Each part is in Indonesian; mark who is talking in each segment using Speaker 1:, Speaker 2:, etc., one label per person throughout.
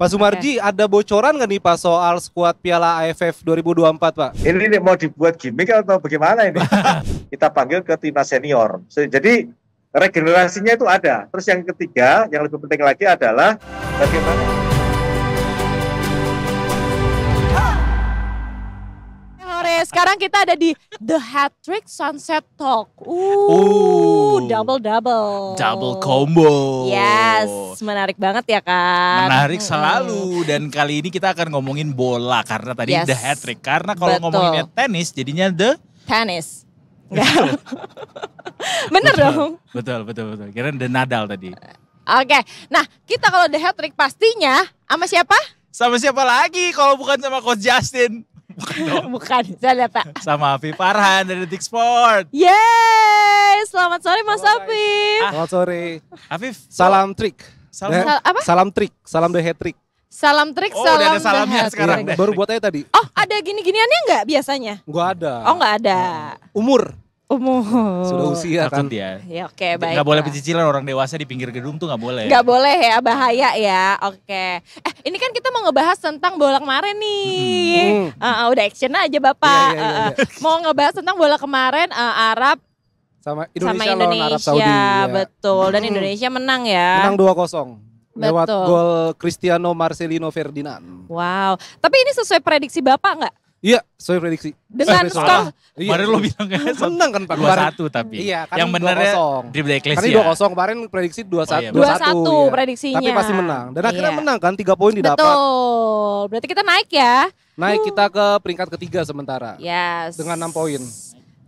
Speaker 1: Pak Sumarji, ada bocoran nggak nih Pak soal skuad Piala AFF 2024 Pak?
Speaker 2: Ini mau dibuat gimmick atau bagaimana ini? Kita panggil ke timnas senior. Jadi regenerasinya itu ada. Terus yang ketiga, yang lebih penting lagi adalah bagaimana.
Speaker 3: Sekarang kita ada di The Hat-Trick Sunset Talk. Double-double.
Speaker 4: Double combo.
Speaker 3: Yes, menarik banget ya kan.
Speaker 4: Menarik selalu. Dan kali ini kita akan ngomongin bola. Karena tadi
Speaker 3: Yes.
Speaker 4: The Hat-Trick. Karena kalau
Speaker 3: Betul.
Speaker 4: ngomonginnya tenis jadinya The
Speaker 3: Tenis. Bener dong.
Speaker 4: Betul. Kira The Nadal tadi.
Speaker 3: Oke, nah kita kalau The Hat-Trick pastinya sama siapa?
Speaker 4: Sama siapa lagi kalau bukan sama Coach Justin?
Speaker 3: Bukan, saya lihat Pak.
Speaker 4: Sama Afif Farhan dari Detik Sport.
Speaker 3: Yeay, selamat sore Mas Afif.
Speaker 1: Selamat sore.
Speaker 4: Afif.
Speaker 1: Salam trik.
Speaker 4: Salam.
Speaker 3: Apa?
Speaker 1: Salam trik, salam The Hat-Trick.
Speaker 3: Salam trik,
Speaker 4: Oh,
Speaker 3: salam
Speaker 4: udah ada
Speaker 3: The
Speaker 4: salamnya
Speaker 3: Hat-Trick.
Speaker 4: sekarang.
Speaker 1: Iya, baru buat aja tadi.
Speaker 3: Oh, ada gini-giniannya nggak biasanya?
Speaker 1: Nggak ada.
Speaker 3: Oh, nggak ada.
Speaker 1: Umur.
Speaker 3: Umur.
Speaker 1: Sudah usia kan.
Speaker 4: Takut ya.
Speaker 3: Ya oke, baik.
Speaker 4: Gak boleh pecicilan orang dewasa di pinggir gedung tuh gak boleh.
Speaker 3: Nggak boleh ya, bahaya ya. Oke. Ini kan kita mau ngebahas tentang bola kemarin nih. Udah action aja Bapak.
Speaker 1: Iya.
Speaker 3: Mau ngebahas tentang bola kemarin Arab
Speaker 1: Sama
Speaker 3: sama
Speaker 1: Indonesia lawan Arab
Speaker 3: Indonesia.
Speaker 1: Saudi. Ya.
Speaker 3: Betul. Dan Indonesia menang ya.
Speaker 1: Menang 2-0. Lewat
Speaker 3: Betul.
Speaker 1: gol Cristiano Marcelino Ferdinand.
Speaker 3: Wow. Tapi ini sesuai prediksi Bapak nggak?
Speaker 1: Iya, sesuai prediksi.
Speaker 3: Dengan
Speaker 1: Sesuai
Speaker 3: skor
Speaker 1: Iya.
Speaker 4: Kemarin lo bilang kan
Speaker 1: Menang kan Pak kemarin.
Speaker 4: 2-1 tapi.
Speaker 1: Iya, kan
Speaker 4: yang benernya
Speaker 1: 2-0.
Speaker 4: Dribble
Speaker 1: Karena
Speaker 4: Eklesia.
Speaker 1: ini 2-0 kemarin prediksi 2-1.
Speaker 4: Oh, iya,
Speaker 3: 2-1
Speaker 1: iya.
Speaker 3: prediksinya.
Speaker 1: Tapi pasti menang. Dan akhirnya
Speaker 3: Iya.
Speaker 1: menang kan 3 poin didapat.
Speaker 3: Betul. Berarti kita naik ya.
Speaker 1: Naik kita ke peringkat ketiga sementara.
Speaker 3: Yes.
Speaker 1: Dengan 6 poin.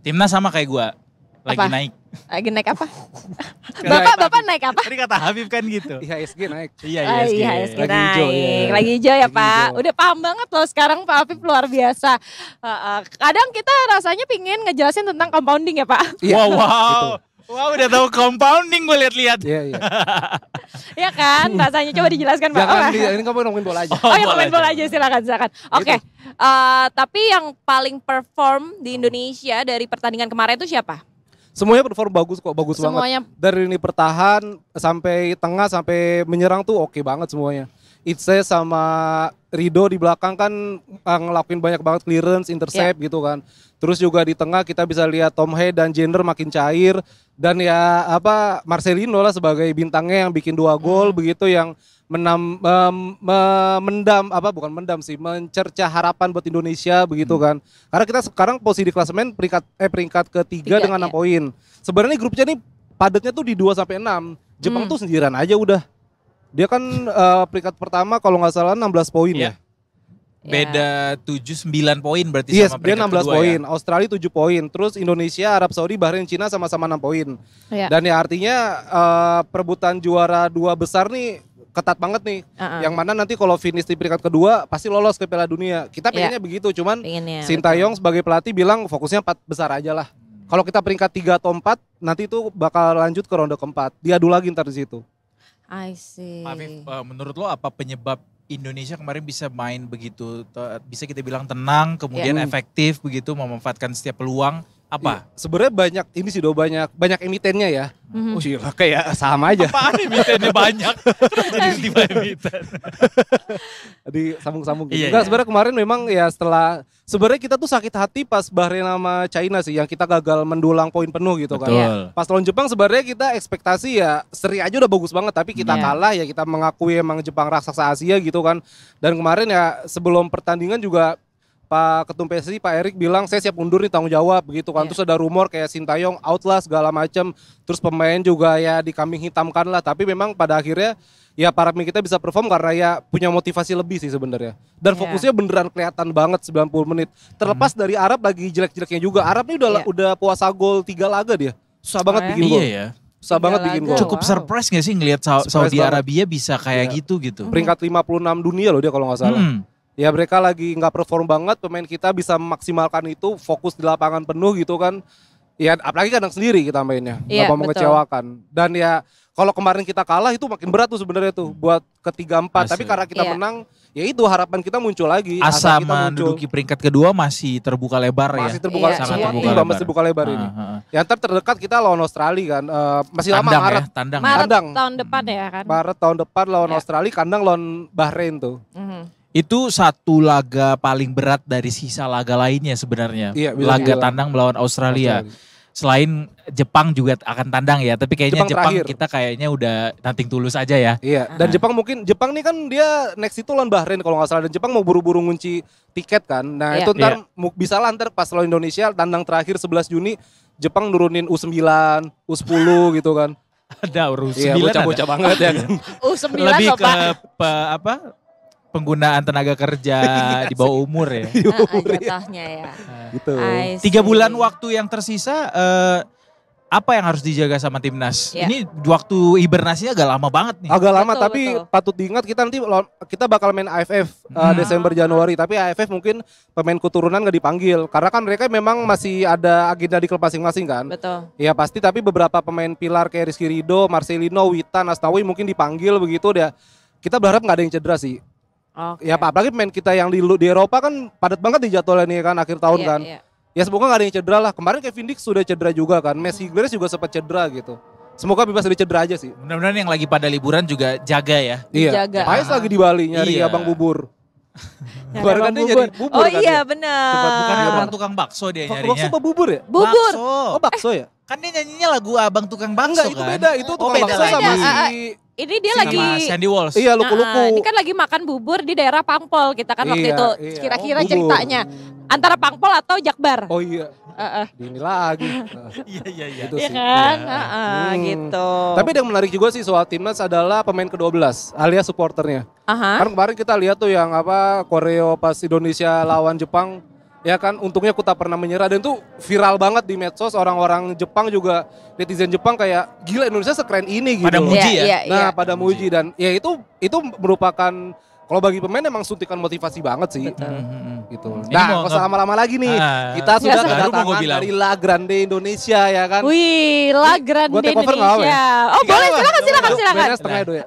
Speaker 4: Timnas sama kayak gua. Lagi
Speaker 3: Apa?
Speaker 4: naik.
Speaker 3: Lagi naik apa?
Speaker 4: Naik
Speaker 3: Bapak naik apa?
Speaker 4: Tadi kata Habib kan gitu.
Speaker 1: IHSG naik.
Speaker 4: Iya,
Speaker 3: Oh,
Speaker 4: ISG.
Speaker 3: iya, ISG
Speaker 1: Lagi
Speaker 3: naik.
Speaker 1: hijau, iya.
Speaker 3: Lagi hijau ya
Speaker 1: Lagi
Speaker 3: Pak.
Speaker 1: hijau.
Speaker 3: Udah paham banget loh sekarang Pak Afif luar biasa. Kadang kita rasanya pingin ngejelasin tentang compounding ya Pak.
Speaker 1: Iya.
Speaker 4: Wow. Wah udah tahu compounding gue lihat-lihat.
Speaker 1: Iya, iya.
Speaker 3: Ya kan? Rasanya coba dijelaskan Pak.
Speaker 1: Jangan
Speaker 3: Oh,
Speaker 1: ini kamu ngomongin bola aja.
Speaker 3: Oh ya
Speaker 4: boleh.
Speaker 3: komen bola aja silakan. Oke. Tapi yang paling perform di Indonesia dari pertandingan kemarin itu siapa?
Speaker 1: Semuanya perform bagus kok, bagus
Speaker 3: Semuanya.
Speaker 1: banget. Dari lini pertahan sampai tengah sampai menyerang tuh oke banget semuanya. Itse sama Rido di belakang kan ngelakuin banyak banget clearance, intercept gitu kan. Terus juga di tengah kita bisa lihat Tom Hay dan Jenner makin cair. Dan ya Marcelino lah sebagai bintangnya yang bikin 2 gol begitu yang mencerca harapan buat Indonesia begitu kan. Karena kita sekarang posisi di klasemen peringkat ketiga dengan 6
Speaker 3: iya.
Speaker 1: poin. Sebenarnya grupnya nih padatnya tuh di 2 sampai 6. Jepang tuh sendirian aja udah. Dia kan peringkat pertama kalau nggak salah 16 poin ya.
Speaker 4: Beda 7-9 poin berarti
Speaker 1: Yes,
Speaker 4: sama
Speaker 1: dia
Speaker 4: peringkat
Speaker 1: 16
Speaker 4: kedua
Speaker 1: poin.
Speaker 4: ya.
Speaker 1: Australia 7 poin. Terus Indonesia, Arab Saudi, Bahrain, Cina sama-sama 6 poin.
Speaker 3: Iya.
Speaker 1: Dan ya artinya perebutan juara 2 besar nih ketat banget nih. Yang mana nanti kalau finish di peringkat kedua pasti lolos ke Piala Dunia. Kita pengennya begitu, cuman
Speaker 3: Pengennya,
Speaker 1: Sintayong sebagai pelatih bilang fokusnya 4 besar aja lah. Kalau kita peringkat 3 atau 4 nanti itu bakal lanjut ke ronde keempat. Diadu lagi ntar di situ.
Speaker 3: I see.
Speaker 4: Pak Afif, menurut lo apa penyebab Indonesia kemarin bisa main begitu, bisa kita bilang tenang, kemudian efektif begitu, memanfaatkan setiap peluang, apa?
Speaker 1: Iya, sebenarnya banyak ini sih banyak emitennya ya. Oh iya kayak sama aja.
Speaker 4: Apaan emitennya banyak? Tiba-tiba emiten.
Speaker 1: Disambung-sambung gitu.
Speaker 4: Iya,
Speaker 1: Enggak,
Speaker 4: iya.
Speaker 1: sebenarnya kemarin memang ya sebenarnya kita tuh sakit hati pas Bahrain sama China sih yang kita gagal mendulang poin penuh gitu kan.
Speaker 4: Betul.
Speaker 1: Pas lawan Jepang sebenarnya kita ekspektasi ya seri aja udah bagus banget tapi kita kalah ya kita mengakui emang Jepang raksasa Asia gitu kan. Dan kemarin ya sebelum pertandingan juga Pak Ketum PSSI Pak Erik bilang saya siap mundur nih tanggung jawab begitu kan. Terus ada rumor kayak Sintayong out lah segala macam. Terus pemain juga ya dikambing hitamkan lah. Tapi memang pada akhirnya ya para pemain kita bisa perform karena ya punya motivasi lebih sih sebenarnya. Dan fokusnya beneran kelihatan banget 90 menit. Terlepas dari Arab lagi jelek-jeleknya juga. Arab ini udah puasa gol 3 laga dia. Susah banget bikin gol.
Speaker 4: Iya ya.
Speaker 1: Susah banget bikin gol.
Speaker 4: Cukup surprise gak sih ngelihat Saudi Arabia bisa kayak gitu?
Speaker 1: Peringkat 56 dunia loh dia kalau nggak salah. Ya mereka lagi nggak perform banget, pemain kita bisa memaksimalkan itu, fokus di lapangan penuh gitu kan. Ya apalagi kadang sendiri kita mainnya, nggak mau mengecewakan. Dan ya kalau kemarin kita kalah itu makin berat tuh sebenarnya tuh buat ketiga empat. Tapi karena kita menang, ya itu harapan kita muncul lagi.
Speaker 4: Asa menduduki peringkat kedua masih terbuka lebar ya.
Speaker 1: Masih terbuka,
Speaker 4: sangat
Speaker 1: terbuka lebar. Masih terbuka lebar ini. Ya ntar terdekat kita lawan Australia kan, masih
Speaker 4: tandang
Speaker 1: lama Maret.
Speaker 4: Ya, tandang.
Speaker 3: Maret tahun depan ya kan.
Speaker 1: Maret tahun depan lawan Australia, kandang lawan Bahrain tuh.
Speaker 4: Itu satu laga paling berat dari sisa laga lainnya sebenarnya.
Speaker 1: Iya,
Speaker 4: laga tandang melawan Australia. Selain Jepang juga akan tandang ya, tapi kayaknya Jepang kita kayaknya udah nothing tulus aja ya.
Speaker 1: Iya, dan Jepang nih kan dia next itu lawan Bahrain kalau nggak salah, dan Jepang mau buru-buru ngunci tiket kan. Nah itu ntar bisa lah ntar pas lawan Indonesia tandang terakhir 11 Juni Jepang nurunin U9, U10 gitu kan.
Speaker 4: Ada U9.
Speaker 1: Iya, bocah-bocah banget ya kan.
Speaker 3: U9
Speaker 4: lebih ke penggunaan tenaga kerja di bawah umur ya.
Speaker 3: Jatuhnya ya.
Speaker 1: Gitu.
Speaker 4: 3 bulan waktu yang tersisa, apa yang harus dijaga sama timnas? Ini waktu hibernasinya agak lama banget nih.
Speaker 1: Agak lama, tapi patut diingat kita nanti kita bakal main AFF Desember Januari. Tapi AFF mungkin pemain keturunan gak dipanggil. Karena kan mereka memang masih ada agenda di klub masing-masing kan.
Speaker 3: Betul.
Speaker 1: Ya pasti, tapi beberapa pemain pilar kayak Rizky Ridho, Marcelino, Witan, Asnawi mungkin dipanggil begitu deh. Kita berharap gak ada yang cedera sih. Ya apalagi pemain kita yang di Eropa kan padat banget di jadwalnya nih kan akhir tahun kan. Ya semoga gak ada yang cedera lah. Kemarin Kevin Dix sudah cedera juga kan. Messi Iglesias juga sempat cedera gitu. Semoga bebas dari cedera aja sih.
Speaker 4: Mudah-mudahan yang lagi pada liburan juga jaga ya.
Speaker 1: Iya. Pais lagi di Bali nyari abang bubur.
Speaker 3: Kemarin kan dia nyari bubur. Oh iya benar.
Speaker 4: Bukan abang tukang bakso dia nyarinya.
Speaker 1: Bakso apa bubur ya?
Speaker 3: Bubur.
Speaker 1: Oh bakso ya?
Speaker 4: Kan dia nyanyinya lagu abang tukang bakso.
Speaker 1: Enggak, itu beda. Itu tukang bakso sama si...
Speaker 3: Ini dia lagi
Speaker 4: Sandy Walsh.
Speaker 1: Iya, luku-luku.
Speaker 3: Ini kan lagi makan bubur di daerah Pangpol kita kan waktu itu. Kira-kira ceritanya antara Pangpol atau Jakbar.
Speaker 1: Oh iya. Ini lagi.
Speaker 4: Iya.
Speaker 1: Gitu
Speaker 3: iya
Speaker 1: sih.
Speaker 3: kan? Gitu.
Speaker 1: Tapi yang menarik juga sih soal timnas adalah pemain ke-12 alias supporternya. Kan kemarin kita lihat tuh yang koreo pas Indonesia lawan Jepang. Ya kan, untungnya aku tak pernah menyerah, dan itu viral banget di medsos. Orang-orang Jepang juga, netizen Jepang kayak gila Indonesia sekeren ini gitu.
Speaker 4: Pada muji ya.
Speaker 1: Nah pada muji, dan ya itu merupakan, kalau bagi pemain emang suntikan motivasi banget sih. Gitu. Nah, nggak usah lama-lama lagi nih. Kita sudah kedatangan dari La Grande Indonesia ya kan.
Speaker 3: Wih, La Grande Indonesia. Oh boleh, silakan.
Speaker 1: Beres setengah itu ya.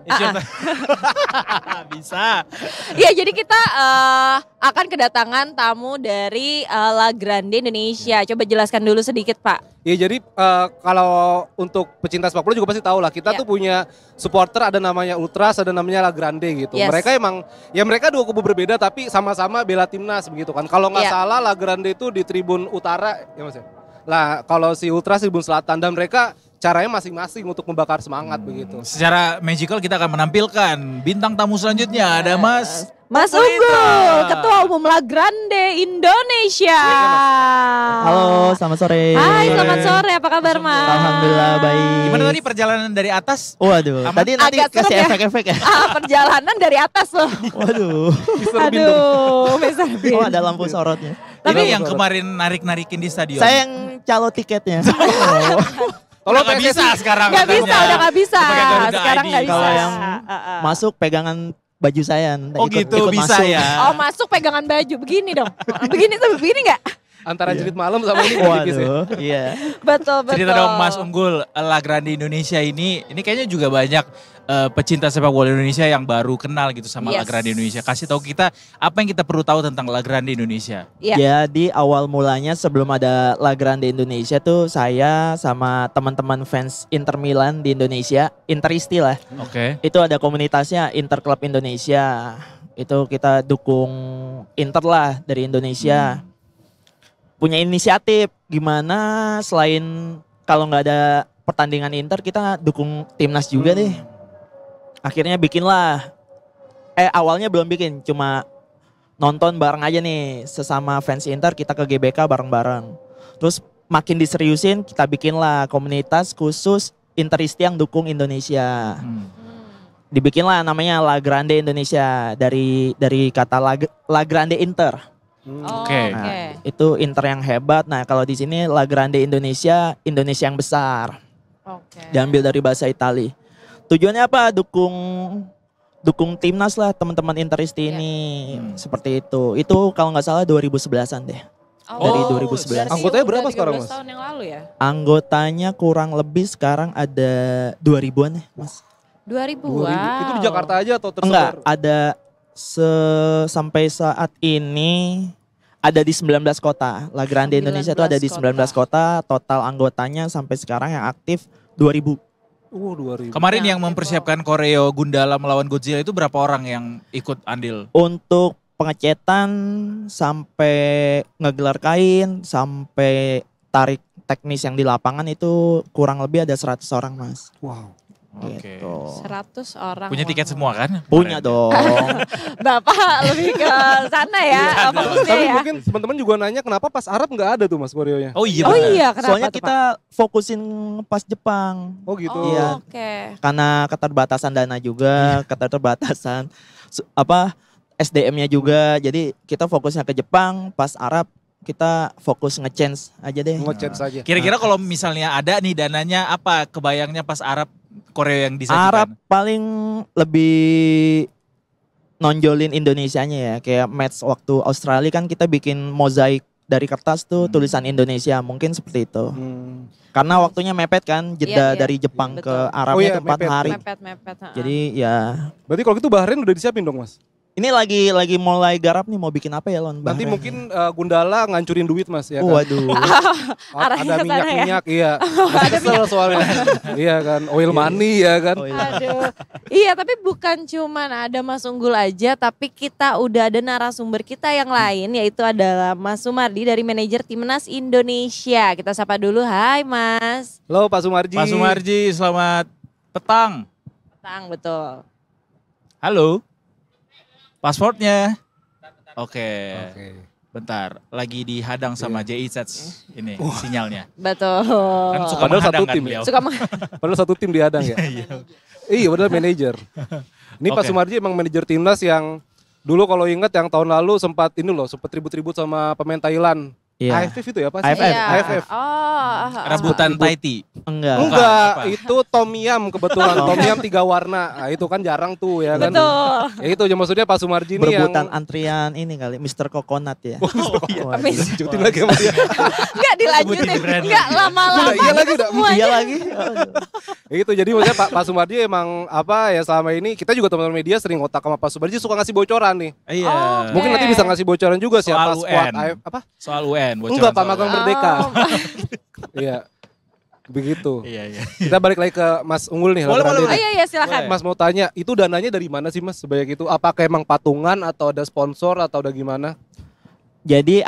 Speaker 4: Bisa.
Speaker 3: Iya, jadi kita akan kedatangan tamu dari La Grande Indonesia. Coba jelaskan dulu sedikit Pak.
Speaker 1: Ya jadi kalau untuk pecinta sepak bola juga pasti tahu lah. Kita tuh punya supporter, ada namanya Ultras, ada namanya La Grande gitu. Mereka emang, ya mereka dua kubu berbeda tapi sama-sama bela timnas begitu kan. Kalau nggak salah La Grande itu di tribun utara ya Mas ya. Lah kalau si Ultras tribun selatan, dan mereka caranya masing-masing untuk membakar semangat begitu.
Speaker 4: Secara magical kita akan menampilkan bintang tamu selanjutnya, ada Mas
Speaker 3: Unggul, Ketua Umum La Grande Indonesia.
Speaker 5: Halo, selamat sore.
Speaker 3: Hai, selamat sore. Apa kabar Mas?
Speaker 5: Alhamdulillah baik.
Speaker 4: Gimana tadi perjalanan dari atas?
Speaker 5: Waduh, tadi nanti kasih efek-efek ya.
Speaker 3: Perjalanan dari atas loh.
Speaker 5: Waduh.
Speaker 3: Aduh,
Speaker 5: Oh ada lampu sorotnya.
Speaker 4: Tapi yang kemarin narik-narikin di stadion.
Speaker 5: Saya yang calo tiketnya.
Speaker 1: Kalau
Speaker 4: nggak bisa sekarang.
Speaker 3: Nggak bisa, udah nggak bisa. Sekarang nggak bisa.
Speaker 5: Kalau yang masuk pegangan baju saya.
Speaker 4: Gitu bisa
Speaker 5: masuk.
Speaker 4: ya.
Speaker 3: Oh masuk pegangan baju, begini dong. Begini nggak?
Speaker 1: Antara jerit malam sama ini
Speaker 5: tipis ya. Iya.
Speaker 3: Betul.
Speaker 4: Cerita dong Mas Unggul, La Grande Indonesia ini kayaknya juga banyak pecinta sepak bola Indonesia yang baru kenal gitu sama La Grande Indonesia. Kasih tahu kita apa yang kita perlu tahu tentang La Grande Indonesia.
Speaker 5: Jadi awal mulanya sebelum ada La Grande Indonesia tuh saya sama teman-teman fans Inter Milan di Indonesia, Interisti lah.
Speaker 4: Oke.
Speaker 5: Itu ada komunitasnya Inter Club Indonesia. Itu kita dukung Inter lah dari Indonesia. Punya inisiatif gimana selain kalau nggak ada pertandingan Inter kita dukung timnas juga deh. Akhirnya bikinlah. Awalnya belum bikin, cuma nonton bareng aja nih sesama fans Inter, kita ke GBK bareng-bareng. Terus makin diseriusin kita bikinlah komunitas khusus Interisti yang dukung Indonesia. Dibikinlah namanya La Grande Indonesia dari kata La Grande Inter.
Speaker 4: Oke.
Speaker 5: Nah, itu Inter yang hebat. Nah, kalau di sini La Grande Indonesia yang besar. Diambil dari bahasa Itali. Tujuannya apa? Dukung timnas lah teman-teman Interisti ini. Seperti itu. Itu kalau nggak salah 2011-an deh. dari
Speaker 3: Oh,
Speaker 5: 2011.
Speaker 3: berarti
Speaker 1: Anggotanya
Speaker 3: udah
Speaker 1: berapa sekarang,
Speaker 3: 13
Speaker 1: Mas?
Speaker 3: tahun yang lalu ya?
Speaker 5: Anggotanya kurang lebih sekarang ada 2000-an ya, Mas.
Speaker 3: 2000.
Speaker 1: 2000.
Speaker 3: Wow.
Speaker 1: Itu di Jakarta aja atau tersebar?
Speaker 5: Enggak, ada sampai saat ini ada di 19 kota. La Grande Indonesia itu ada di 19 kota. Total anggotanya sampai sekarang yang aktif 2000.
Speaker 1: 2000.
Speaker 4: Kemarin
Speaker 3: Ya,
Speaker 4: yang
Speaker 3: oke,
Speaker 4: mempersiapkan koreo Gundala melawan Godzilla itu berapa orang yang ikut andil?
Speaker 5: Untuk pengecetan sampai ngegelar kain, sampai tarik teknis yang di lapangan itu kurang lebih ada 100 orang, Mas.
Speaker 1: Wow.
Speaker 4: Oke.
Speaker 5: Gitu.
Speaker 3: 100 orang.
Speaker 4: Punya tiket
Speaker 3: wow.
Speaker 4: semua kan?
Speaker 5: Punya dong.
Speaker 3: Bapak lebih ke sana ya, fokusnya
Speaker 1: Tapi
Speaker 3: ya.
Speaker 1: mungkin teman-teman juga nanya kenapa pas Arab nggak ada tuh Mas koreonya?
Speaker 4: Oh iya
Speaker 3: Oh
Speaker 4: benar.
Speaker 3: iya, kenapa
Speaker 5: Soalnya
Speaker 3: tuh,
Speaker 5: kita fokusin pas Jepang.
Speaker 1: Oh
Speaker 3: Pak?
Speaker 1: gitu.
Speaker 3: Oh,
Speaker 5: Iya.
Speaker 3: oke.
Speaker 5: Karena keterbatasan dana juga, keterbatasan SDM-nya juga. Jadi kita fokusnya ke Jepang, pas Arab kita fokus nge-change aja deh.
Speaker 1: Ngechat saja.
Speaker 4: Kira-kira kalau misalnya ada nih dananya apa kebayangnya pas Arab koreo yang disajikan?
Speaker 5: Arab paling lebih nonjolin Indonesianya ya. Kayak match waktu Australia kan kita bikin mozaik dari kertas tuh tulisan Indonesia, mungkin seperti itu. Karena waktunya mepet kan, jeda
Speaker 3: Iya, iya.
Speaker 5: dari Jepang
Speaker 3: Betul.
Speaker 5: ke Arabnya
Speaker 1: Oh iya,
Speaker 5: tuh 4
Speaker 1: mepet.
Speaker 5: hari.
Speaker 3: Mepet.
Speaker 5: Jadi ya
Speaker 1: Berarti kalau gitu Bahrain udah disiapin dong Mas?
Speaker 5: ini lagi mulai garap nih mau bikin apa ya Lon?
Speaker 1: Nanti
Speaker 5: Bahrain.
Speaker 1: mungkin Gundala ngancurin duit Mas ya kan?
Speaker 5: Waduh.
Speaker 3: Arahnya
Speaker 1: Ada
Speaker 3: ke sana ya?
Speaker 1: minyak-minyak iya. Masih kesel soalnya. Iya kan, oil money ya kan.
Speaker 5: Oh, iya.
Speaker 3: Aduh. Iya, tapi bukan cuman ada Mas Unggul aja, tapi kita udah ada narasumber kita yang lain, yaitu adalah Mas Sumardi dari manajer Timnas Indonesia. Kita sapa dulu, hai Mas.
Speaker 1: Halo Pak Sumarji.
Speaker 4: Pak Sumarji, selamat petang.
Speaker 3: Tang, betul.
Speaker 4: Halo. Pasportnya. Oke.
Speaker 1: Oke.
Speaker 4: Bentar, lagi dihadang sama JI Sets ini sinyalnya.
Speaker 3: Betul.
Speaker 4: Kan suka
Speaker 1: Padahal
Speaker 4: menghadang
Speaker 1: satu
Speaker 4: kan
Speaker 1: tim
Speaker 4: beliau.
Speaker 3: Suka
Speaker 1: Padahal satu tim dihadang ya. Iya, padahal manajer. Ini Pak
Speaker 4: Oke.
Speaker 1: Sumarji emang manajer timnas yang dulu kalau ingat yang tahun lalu sempat ribut-ribut sama pemain Thailand.
Speaker 5: Iya.
Speaker 1: AFF itu ya Pak?
Speaker 5: AFF.
Speaker 3: Iya.
Speaker 1: AFF.
Speaker 3: Oh,
Speaker 4: Rebutan Taiti.
Speaker 5: Enggak.
Speaker 1: Enggak,
Speaker 4: apa?
Speaker 1: itu Tom Yam kebetulan. Tom Yam 3 warna. Nah, itu kan jarang tuh ya kan.
Speaker 3: betul.
Speaker 1: Ya itu aja maksudnya Pak Sumarji ini
Speaker 5: Berebutan
Speaker 1: yang
Speaker 5: antrian ini kali Mr. Coconut ya. Waduh.
Speaker 1: lanjutin lagi sama dia.
Speaker 3: Enggak dilanjutin.
Speaker 4: Sebutin brand
Speaker 3: Enggak lama-lama.
Speaker 1: Udah, iya lagi udah.
Speaker 3: Semuanya.
Speaker 5: Iya lagi.
Speaker 1: Ya itu jadi maksudnya Pak Sumarji emang apa ya selama ini kita juga teman-teman media sering otak sama Pak Sumarji suka ngasih bocoran nih.
Speaker 4: Iya.
Speaker 3: Oke.
Speaker 1: Mungkin nanti bisa ngasih bocoran juga siapa
Speaker 4: Soal
Speaker 1: squad
Speaker 4: UN.
Speaker 1: apa?
Speaker 4: Soal UN. bocoran
Speaker 1: Enggak Pak
Speaker 4: soal
Speaker 1: Magang
Speaker 4: UN.
Speaker 1: Merdeka.
Speaker 3: Oh,
Speaker 1: Iya. Begitu.
Speaker 4: Iya.
Speaker 1: Kita balik lagi ke Mas Unggul nih.
Speaker 4: Boleh,
Speaker 1: Lateran
Speaker 4: boleh,
Speaker 1: ini.
Speaker 3: iya silakan.
Speaker 1: Mas mau tanya, itu dananya dari mana sih Mas sebanyak itu? Apakah emang patungan atau ada sponsor atau ada gimana?
Speaker 5: Jadi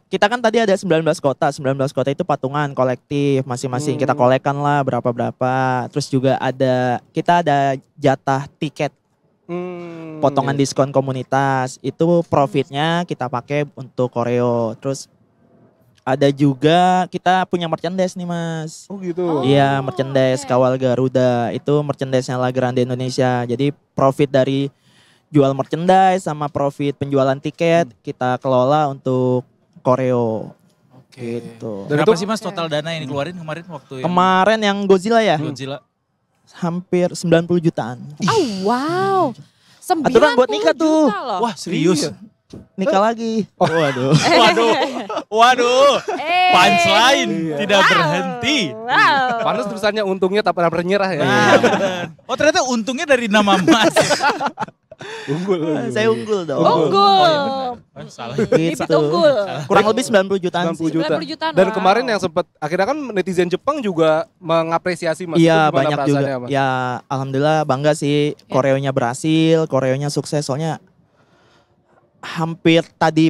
Speaker 5: kita kan tadi ada 19 kota. 19 kota itu patungan kolektif masing-masing. Kita kolekkan lah berapa-berapa. Terus juga kita ada jatah tiket. Potongan
Speaker 1: Iya.
Speaker 5: diskon komunitas. Itu profitnya kita pakai untuk koreo. Terus ada juga kita punya merchandise nih Mas.
Speaker 1: Oh gitu.
Speaker 5: Iya, merchandise
Speaker 3: oke.
Speaker 5: Kawal Garuda itu merchandise-nya La Grande Indonesia. Jadi profit dari jual merchandise sama profit penjualan tiket kita kelola untuk koreo.
Speaker 4: Oke.
Speaker 5: Gitu.
Speaker 1: Dan
Speaker 4: Berapa
Speaker 1: itu-
Speaker 4: sih Mas total dana yang dikeluarin kemarin waktu yang
Speaker 5: Kemarin yang Godzilla ya
Speaker 4: Godzilla?
Speaker 5: hampir 90 jutaan.
Speaker 3: Oh wow. 90
Speaker 5: Aturan buat nikah tuh.
Speaker 3: juta loh.
Speaker 4: Wah serius?
Speaker 1: Iya.
Speaker 5: Nikah lagi. Waduh.
Speaker 4: Waduh.
Speaker 3: Eh.
Speaker 4: Punchline
Speaker 1: Iya.
Speaker 4: tidak berhenti.
Speaker 3: Wow.
Speaker 1: Panas tulisannya untungnya tak pernah menyerah ya.
Speaker 4: Nah, bener. Oh ternyata untungnya dari nama Mas.
Speaker 1: Unggul.
Speaker 5: Saya unggul dong.
Speaker 3: Unggul.
Speaker 4: Oh iya benar. Salah.
Speaker 3: Bibit
Speaker 5: Gitu.
Speaker 3: unggul.
Speaker 5: Kurang lebih 90 jutaan
Speaker 1: 90
Speaker 5: sih.
Speaker 1: juta.
Speaker 3: 90 jutaan,
Speaker 1: Dan
Speaker 3: wow.
Speaker 1: kemarin yang sempat akhirnya kan netizen Jepang juga mengapresiasi Mas.
Speaker 5: Iya
Speaker 1: Itu gimana
Speaker 5: banyak juga.
Speaker 1: perasaannya, Mas?
Speaker 5: Ya alhamdulillah bangga sih koreonya berhasil, koreonya sukses. Soalnya hampir tadi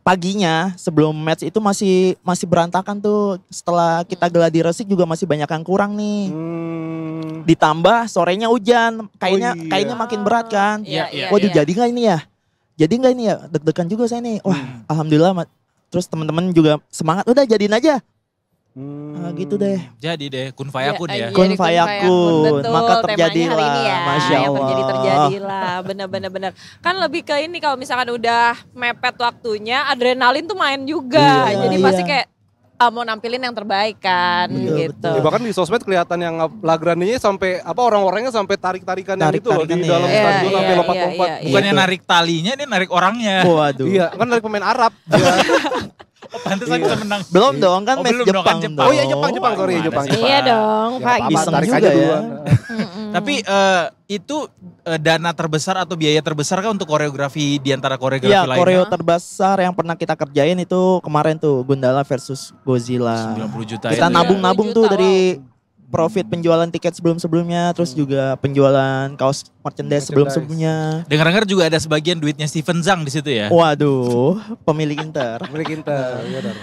Speaker 5: paginya sebelum match itu masih berantakan tuh. Setelah kita gladi resik juga masih banyak yang kurang nih. Ditambah sorenya hujan, kayaknya makin berat kan.
Speaker 3: Iya,
Speaker 5: Waduh
Speaker 3: iya.
Speaker 5: jadi nggak ini ya? Jadi nggak ini ya? Deg-degan juga saya nih. Wah alhamdulillah. Terus teman-teman juga semangat. Udah jadiin aja. Nah, gitu deh.
Speaker 4: Jadi deh kun fayakun
Speaker 3: Iya,
Speaker 4: ya.
Speaker 5: Kun
Speaker 3: jadi
Speaker 5: fayakun.
Speaker 3: Betul,
Speaker 5: Maka
Speaker 3: temanya
Speaker 5: terjadilah.
Speaker 3: hari ini ya.
Speaker 5: Masya
Speaker 3: Yang
Speaker 5: Allah.
Speaker 3: terjadilah. Bener-bener. Kan lebih ke ini kalau misalkan udah mepet waktunya, adrenalin tuh main juga.
Speaker 5: Iya,
Speaker 3: Jadi
Speaker 5: iya.
Speaker 3: pasti kayak mau nampilin yang terbaik kan
Speaker 5: Betul,
Speaker 3: gitu.
Speaker 1: Ya, bahkan di sosmed kelihatan yang Lagrandenya sampai orang-orangnya sampai tarik-tarikan yang itu loh di
Speaker 5: Tarik-tarikan
Speaker 1: dalam
Speaker 5: ya.
Speaker 1: stadion
Speaker 3: Iya,
Speaker 1: sampai
Speaker 3: iya,
Speaker 1: lompat-lompat.
Speaker 3: iya, iya.
Speaker 4: Bukannya
Speaker 5: Gitu.
Speaker 4: narik talinya, dia narik orangnya.
Speaker 5: Waduh.
Speaker 1: Iya, kan dari pemain Arab. Dia.
Speaker 4: Pantesan bisa menang.
Speaker 5: Belum dong kan
Speaker 4: Oh,
Speaker 5: match
Speaker 4: belum dong, kan
Speaker 5: Jepang
Speaker 4: Jepang.
Speaker 5: dong.
Speaker 1: Oh iya Jepang, sorry
Speaker 4: Gimana
Speaker 1: Jepang.
Speaker 4: sih?
Speaker 3: Iya dong,
Speaker 1: Ya,
Speaker 3: Pak.
Speaker 1: apa-apa,
Speaker 5: Iseng
Speaker 1: tarik
Speaker 5: juga
Speaker 1: aja
Speaker 5: ya.
Speaker 1: duluan.
Speaker 4: Tapi itu dana terbesar atau biaya terbesar kah untuk koreografi di antara koreografi
Speaker 5: Iya,
Speaker 4: lainnya?
Speaker 5: koreo terbesar yang pernah kita kerjain itu kemarin tuh Gundala versus Godzilla.
Speaker 4: 90 juta
Speaker 5: Kita
Speaker 4: itu ya.
Speaker 5: nabung-nabung
Speaker 3: 90
Speaker 5: tuh
Speaker 3: juta,
Speaker 5: dari profit penjualan tiket sebelum-sebelumnya, terus juga penjualan kaos merchandise sebelum-sebelumnya.
Speaker 4: Dengar-dengar juga ada sebagian duitnya Steven Zhang di situ ya.
Speaker 5: Waduh, pemilik Inter.
Speaker 1: Milik Inter, iya benar.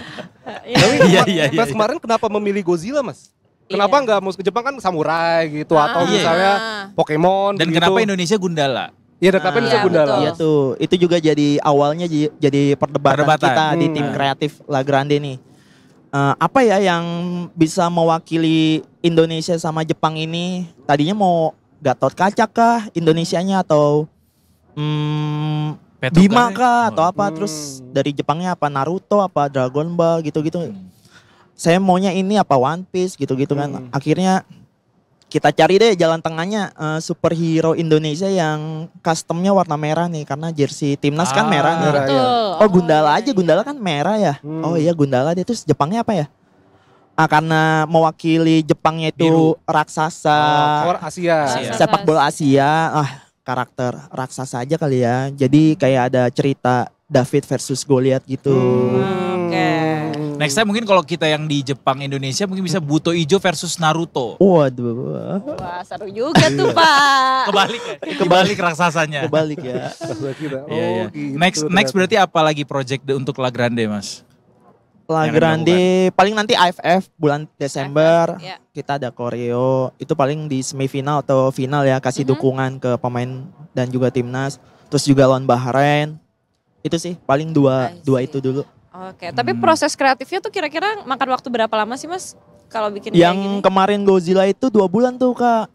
Speaker 4: Iya, iya, iya.
Speaker 1: Mas kemarin kenapa memilih Godzilla mas? Kenapa
Speaker 3: Iya.
Speaker 1: nggak mau ke Jepang kan samurai gitu atau
Speaker 3: Ah.
Speaker 1: misalnya Pokemon
Speaker 4: Dan
Speaker 1: gitu.
Speaker 4: kenapa Indonesia Gundala?
Speaker 1: Iya, dan kenapa bisa
Speaker 3: Iya,
Speaker 1: Gundala?
Speaker 3: betul.
Speaker 5: Iya tuh, itu juga jadi awalnya jadi perdebatan
Speaker 4: Perdebatan.
Speaker 5: kita di tim kreatif La Grande nih. Apa ya yang bisa mewakili Indonesia sama Jepang ini? Tadinya mau Gatot Kaca kah Indonesianya atau
Speaker 4: Petukan
Speaker 5: Bima
Speaker 4: ya?
Speaker 5: kah atau
Speaker 4: Oh.
Speaker 5: apa? Terus dari Jepangnya apa Naruto apa Dragon Ball gitu-gitu. Saya maunya ini apa One Piece gitu-gitu kan. Akhirnya kita cari deh jalan tengahnya superhero Indonesia yang customnya warna merah nih karena jersey timnas kan merah nih.
Speaker 1: merah.
Speaker 3: Betul.
Speaker 5: Oh Gundala aja,
Speaker 3: iya.
Speaker 5: Gundala kan merah ya. Oh iya Gundala deh, terus Jepangnya apa ya? Karena mewakili Jepangnya itu
Speaker 4: Biru.
Speaker 5: raksasa,
Speaker 1: Or Asia.
Speaker 4: Asia.
Speaker 5: sepak bola Asia, karakter raksasa aja kali ya. Jadi kayak ada cerita David versus Goliath gitu.
Speaker 3: Oke.
Speaker 4: Next time mungkin kalau kita yang di Jepang Indonesia mungkin bisa Buto Ijo versus Naruto.
Speaker 5: Waduh,
Speaker 3: Wah seru juga tuh Pak.
Speaker 4: Kebalik ya? Kebalik raksasanya.
Speaker 5: kebalik ya.
Speaker 1: Bahasa kita.
Speaker 4: Iya, iya.
Speaker 1: gitu
Speaker 4: Next
Speaker 1: ternyata.
Speaker 4: berarti apa lagi project untuk La Grande Mas?
Speaker 5: La
Speaker 4: Yang
Speaker 5: Grande paling nanti AFF bulan Desember
Speaker 3: Ya.
Speaker 5: kita ada koreo itu paling di semifinal atau final ya kasih dukungan ke pemain dan juga timnas terus juga lawan Bahrain itu sih paling dua
Speaker 3: I see.
Speaker 5: itu dulu
Speaker 3: Oke, tapi proses kreatifnya tuh kira-kira makan waktu berapa lama sih Mas? Kalau bikin
Speaker 5: yang
Speaker 3: kayak gini?
Speaker 5: kemarin Godzilla itu 2 bulan tuh kak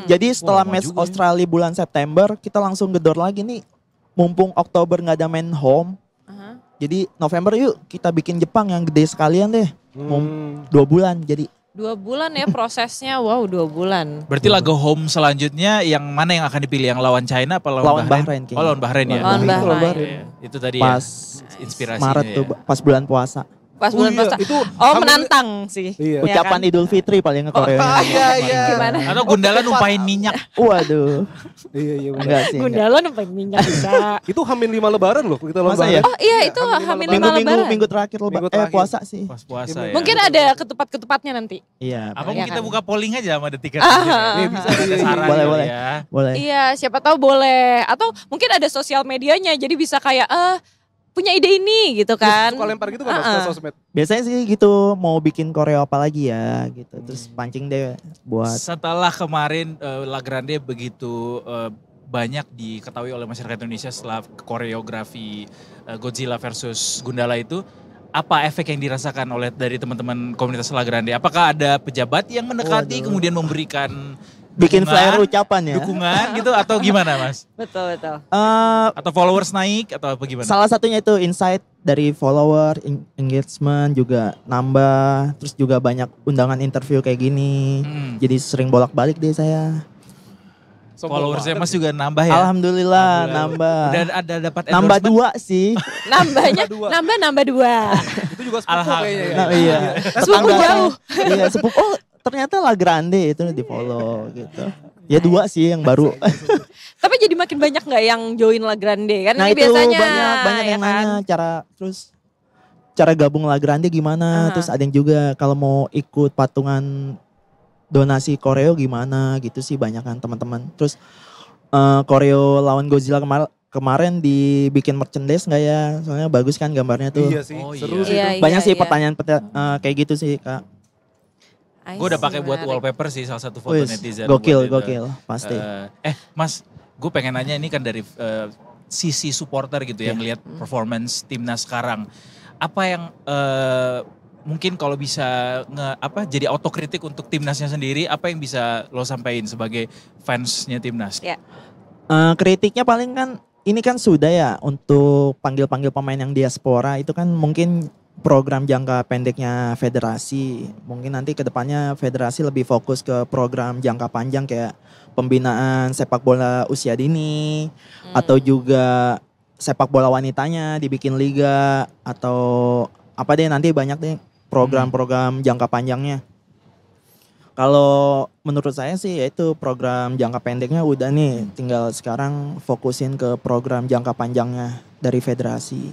Speaker 5: jadi setelah
Speaker 4: lama
Speaker 5: match
Speaker 4: juga ya.
Speaker 5: Australia bulan September kita langsung gedor lagi nih mumpung Oktober nggak ada main home
Speaker 3: Aha.
Speaker 5: jadi November yuk kita bikin Jepang yang gede sekalian deh
Speaker 1: Hmm.
Speaker 5: 2 bulan jadi
Speaker 3: 2 bulan ya prosesnya, wow 2 bulan.
Speaker 4: Berarti laga home selanjutnya yang mana yang akan dipilih? Yang lawan China apa
Speaker 5: Lawan Bahrain kayaknya.
Speaker 4: Oh lawan Bahrain ya?
Speaker 3: Lawan Bahrain.
Speaker 4: Iya, itu tadi
Speaker 5: pas
Speaker 4: ya. Inspirasinya
Speaker 5: Maret tuh
Speaker 4: ya.
Speaker 5: pas bulan puasa.
Speaker 3: Pas
Speaker 1: Oh
Speaker 3: bulan
Speaker 1: iya,
Speaker 3: puasa.
Speaker 1: itu
Speaker 3: Oh
Speaker 1: hamil-
Speaker 3: menantang sih.
Speaker 1: Iya.
Speaker 3: Ya
Speaker 5: Ucapan
Speaker 3: kan?
Speaker 5: Idul Fitri paling ke Korea.
Speaker 1: Iya iya.
Speaker 3: Gimana?
Speaker 4: Atau Gundala numpain minyak.
Speaker 5: Waduh,
Speaker 1: Iya iya. benar.
Speaker 5: enggak sih. Enggak.
Speaker 3: Gundala numpain minyak bisa.
Speaker 1: Itu Hamin 5 lebaran loh kita lawan
Speaker 5: Masa ya?
Speaker 1: Bahrain.
Speaker 3: Oh iya itu
Speaker 1: Hamin
Speaker 3: hamil
Speaker 1: lima
Speaker 3: 5
Speaker 5: Minggu-minggu
Speaker 3: lebaran.
Speaker 5: minggu terakhir
Speaker 1: Minggu terakhir.
Speaker 5: puasa sih.
Speaker 4: Pas puasa ya.
Speaker 3: Mungkin ada ketupat-ketupatnya nanti.
Speaker 5: Iya.
Speaker 4: Apa
Speaker 3: Iya
Speaker 4: kita
Speaker 3: kan?
Speaker 4: buka polling aja sama detik
Speaker 1: Iya, bisa
Speaker 4: Ada saran
Speaker 5: Boleh,
Speaker 4: kali
Speaker 5: boleh.
Speaker 4: ya.
Speaker 5: Boleh.
Speaker 3: Iya, siapa tahu boleh. Atau mungkin ada sosial medianya, jadi bisa kayak punya ide ini gitu kan.
Speaker 1: Suka lempar gitu kan Mas, ke sosmed.
Speaker 5: Biasanya sih gitu mau bikin koreo apa lagi ya gitu. Terus pancing deh buat
Speaker 4: Setelah kemarin La Grande begitu banyak diketahui oleh masyarakat Indonesia setelah koreografi Godzilla versus Gundala itu, apa efek yang dirasakan oleh dari teman-teman komunitas La Grande? Apakah ada pejabat yang mendekati kemudian memberikan
Speaker 5: bikin
Speaker 4: dukungan,
Speaker 5: flyer ucapan ya.
Speaker 4: dukungan gitu atau gimana Mas?
Speaker 3: Betul, betul.
Speaker 4: Atau followers naik atau apa gimana?
Speaker 5: Salah satunya itu insight dari follower, engagement juga nambah, terus juga banyak undangan interview kayak gini. Jadi sering bolak-balik deh saya.
Speaker 4: Followersnya Mas juga nambah ya?
Speaker 5: Alhamdulillah nambah.
Speaker 4: Udah ada dapat
Speaker 5: Nambah
Speaker 4: endorsement?
Speaker 5: 2 sih.
Speaker 3: Nambahnya, nambah 2.
Speaker 1: Itu juga sepupu kayaknya ya.
Speaker 5: Nah, iya.
Speaker 3: Sepupu jauh.
Speaker 5: Iya, sepupu. Oh, ternyata La Grande itu di follow gitu. Ya 2 sih yang baru.
Speaker 3: Tapi jadi makin banyak nggak yang join La Grande kan?
Speaker 5: Nah,
Speaker 3: Ini
Speaker 5: itu
Speaker 3: biasanya
Speaker 5: banyak
Speaker 3: ya
Speaker 5: yang
Speaker 3: kan?
Speaker 5: nanya cara gabung La Grande gimana, terus ada yang juga kalau mau ikut patungan donasi koreo gimana gitu sih banyak kan teman-teman. Terus koreo lawan Godzilla kemarin dibikin merchandise nggak ya? Soalnya bagus kan gambarnya tuh.
Speaker 1: Iya sih,
Speaker 4: Oh,
Speaker 1: seru
Speaker 4: iya.
Speaker 1: sih.
Speaker 3: Iya,
Speaker 1: itu.
Speaker 5: Banyak sih
Speaker 3: iya.
Speaker 5: pertanyaan kayak gitu sih Kak.
Speaker 4: Gue udah pakai buat
Speaker 3: Menarik.
Speaker 4: wallpaper sih salah satu foto
Speaker 5: Wih,
Speaker 4: netizen.
Speaker 5: gokil,
Speaker 4: buat itu.
Speaker 5: gokil, pasti.
Speaker 4: Mas, gue pengen nanya ini kan dari sisi supporter gitu yang lihat performance timnas sekarang. Apa yang mungkin kalau bisa jadi autokritik untuk timnasnya sendiri, apa yang bisa lo sampaikan sebagai fansnya timnas?
Speaker 3: Ya.
Speaker 5: Kritiknya paling kan ini kan sudah ya untuk panggil-panggil pemain yang diaspora itu kan mungkin program jangka pendeknya federasi. Mungkin nanti ke depannya federasi lebih fokus ke program jangka panjang kayak pembinaan sepak bola usia dini atau juga sepak bola wanitanya dibikin liga atau apa deh nanti banyak deh program-program jangka panjangnya. Kalau menurut saya sih yaitu program jangka pendeknya udah nih, tinggal sekarang fokusin ke program jangka panjangnya dari federasi.